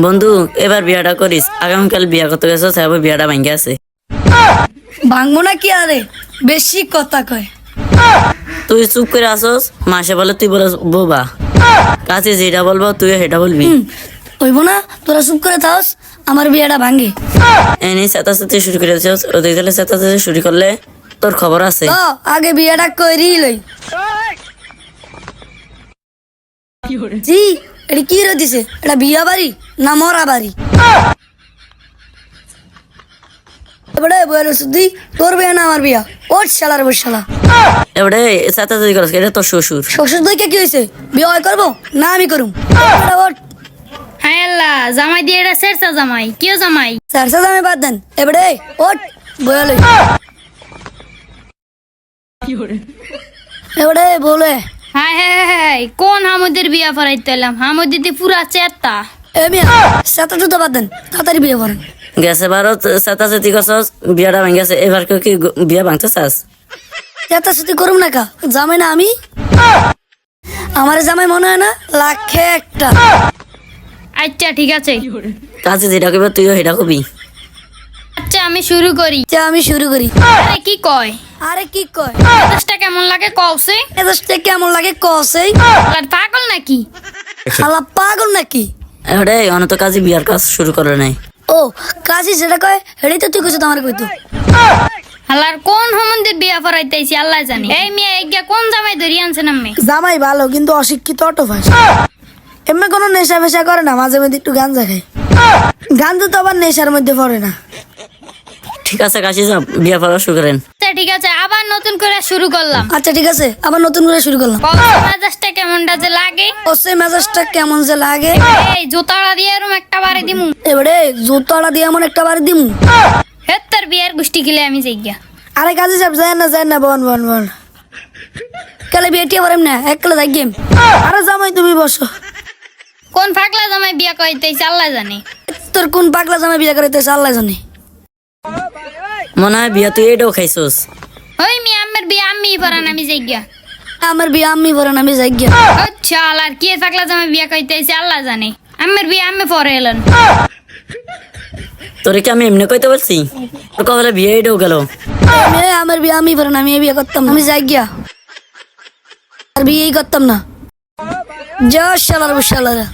বন্ধু এবার বিয়াটা করিস, আগামীকাল বিয়া করতে গেছিস, এবার বিয়াটা ভাঙ্গে আছে। ভাঙবো না কি আরে, বেশি কথা কয়। তুই চুপ করে আসস, মাসে বলে তুই বলে বোবা। কাছে যেটা বলবো তুই সেটা বলবি। হইব না, তোরা চুপ করে থাকস, আমার বিয়েটা ভাঙ্গে। এনে চেঁচাচেঁচি শুরু করে দিছিস, ওদের গেলে চেঁচাচেঁচি শুরু করলে তোর খবর আছে। তো আগে বিয়েটা করি লই। জি, এটা কি রে দিছে? এটা বিয়া বাড়ি না মরা বাড়ি? এবারে বইয়ের শুদ্ধি, তোর বিয়া না আমার বিয়া? ওর শালার বসালা। এবারে চেঁচাচেঁচি করস, এটা তোর শ্বশুর। শ্বশুর দইকে কি হয়েছে? বিয়ে হয় করবো না আমি করুম? ওর হায় আল্লাহ, জামাই দিয়ে এটা শেরসা জামাই, কেউ জামাই? চারশো দামে বাদ দেন। এবারে ওর বয়া লই। এবারে বলে হায় হায় হায় হায়, কোন হামুদের বিয়া পড়াইতে এলাম? হামুদিতে পুরা চেতা। এ মিয়া, সাতা জুতো বাদ দেন, তাড়াতাড়ি বিয়ে করেন। গেছে বারো চেঁচাচেঁচি করছস, বিয়াটা ভাঙ্গে আছে, এবার কেউ কি বিয়া ভাঙতে চাস? চেতা সুতি করুম না কা, জামাই না আমি? আমার জামাই মনে হয় না লাখে একটা। আচ্ছা ঠিক আছে, কাছে যেটা কইবে তুইও সেটা কবি। আচ্ছা আমি শুরু করি। চা আমি শুরু করি। আরে কি কয়? আরে কি কয়? মেজাজটা কেমন লাগে কওছে? এদেশটা কেমন লাগে কসেই? আর পাগল নাকি? শালা পাগল নাকি? এবারে অনত কাজে বিয়ার কাজ শুরু করে নাই। ও কাজী যেটা কয় হেডি তো তুই কইছ তোমার কইতো। হালার কোন হামুদের বিয়া পড়াইতে আইছি আল্লাহ জানে। এই মিয়া এগিয়া কোন জামাই ধরি আনছেন আম্মে? জামাই ভালো কিন্তু অশিক্ষিত অটো ভাই। এমনি কোনো নেশা ফেশা করে না, মাঝে মধ্যে একটু গাঞ্জা খায়। গাঞ্জা তো আবার নেশার মধ্যে পড়ে না। ঠিক আছে কাশি যা, বিয়া পড়া শুরু করেন। আচ্ছা ঠিক আছে, আবার নতুন করে শুরু করলাম। আচ্ছা ঠিক আছে, আবার নতুন করে শুরু করলাম। কওছে মেজাজটা কেমনটা যে লাগে? ওসে মেজাজটা কেমন যে লাগে। এই জুতাটা দিয়ে এরম একটা বারে দিমু। এবারে জুতোটা দিয়ে এমন একটা বার দিমু। হেত্তার বিয়ার গুষ্টি গিলে আমি যাইগা। আরে কাজী সাহেব যায় না বন বন বন। কালে বিয়েটি পারেন না, একলা যাই গেম। আরে জামাই তুমি বসো। কোন ফাকলা জামাই বিয়া কইতেছে আল্লাহ জানে। তোর কোন পাগলা জামাই বিয়ে করাইতে আল্লাহ জানে। মনে হয় বিয়া তুই এটাও খাইছস। ওই মি আম্মের বিয়া আমি পরান আমি যাইগা। আমার বিয়ে আমি পরেন আমি যাই গিয়া। আচ্ছা আর কি ফাকলা জামাই বিয়া কইতেছে আল্লাহ জানে। আম্মের বিয়া আমি পরে এলেন। তোরে কি আমি এমনি কইতে বলছি? তোর কবে বিয়ে এটাও গেল। আমার বিয়ে আমি পরেন আমি বিয়ে করতাম না, আমি যাই গিয়া। আর বিয়েই করতাম না। যা শালার বসালারা।